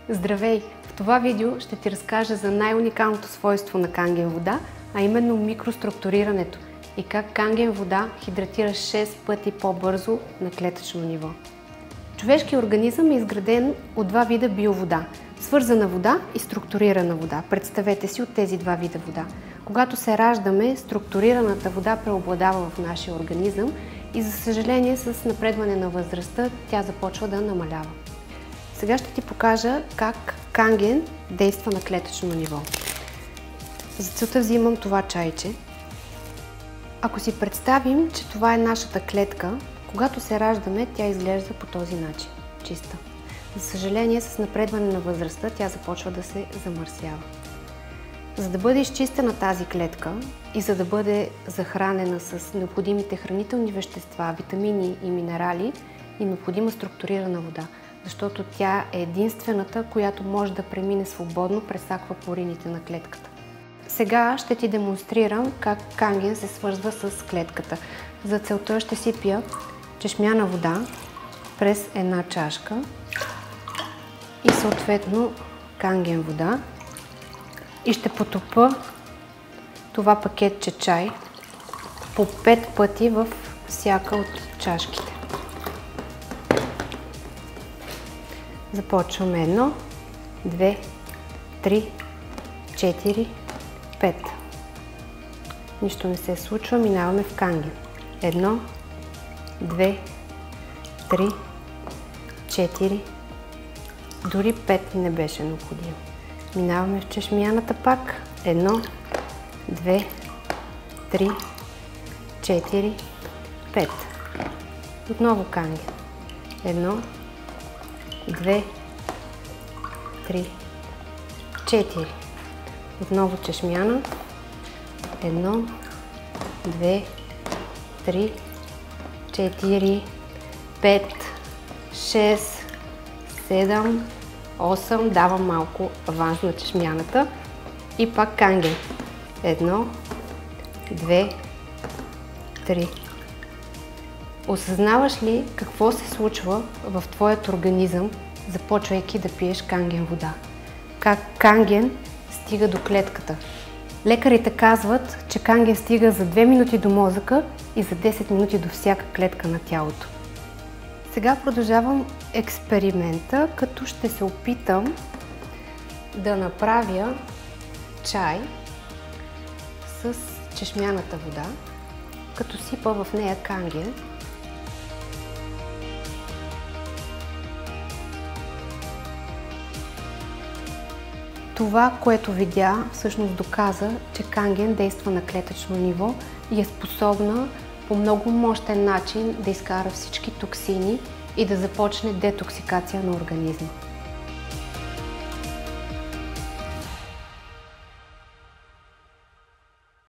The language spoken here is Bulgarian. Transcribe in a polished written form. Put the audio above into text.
Здравей! В това видео ще ти разкажа за най-уникалното свойство на канген вода, а именно микроструктурирането и как канген вода хидратира 6 пъти по-бързо на клетъчно ниво. Човешкият организъм е изграден от два вида биовода – свързана вода и структурирана вода. Представете си от тези два вида вода. Когато се раждаме, структурираната вода преобладава в нашия организъм и за съжаление с напредване на възрастта тя започва да намалява. Сега ще ти покажа как канген действа на клетъчно ниво. За целта взимам това чайче. Ако си представим, че това е нашата клетка, когато се раждаме, тя изглежда по този начин, чиста. За съжаление, с напредване на възрастта, тя започва да се замърсява. За да бъде изчистена тази клетка и за да бъде захранена с необходимите хранителни вещества, витамини и минерали, е необходима структурирана вода, защото тя е единствената, която може да премине свободно през аквапорините на клетката. Сега ще ти демонстрирам как канген се свързва с клетката. За целта ще сипя чешмяна вода през една чашка и съответно канген вода и ще потопя това пакетче чай по 5 пъти в всяка от чашките. Започваме 1, 2, 3, 4, 5. Нищо не се случва, минаваме в канген. 1, 2, 3, 4, дори 5 не беше необходимо. Минаваме в чешмяната пак. 1, 2, 3, 4, 5. Отново канген. 1, 2, 3, 4. Отново чешмяна. 1, 2, 3, 4, 5, 6, 7, 8. Давам малко аванс на чешмяната. И пак канген. 1, 2, 3. Осъзнаваш ли какво се случва в твоят организъм, започвайки да пиеш канген вода? Как канген стига до клетката? Лекарите казват, че канген стига за 2 минути до мозъка и за 10 минути до всяка клетка на тялото. Сега продължавам експеримента, като ще се опитам да направя чай с чешмяната вода, като сипа в нея канген. Това, което видя, всъщност доказа, че канген действа на клетъчно ниво и е способна по много мощен начин да изкара всички токсини и да започне детоксикация на организма.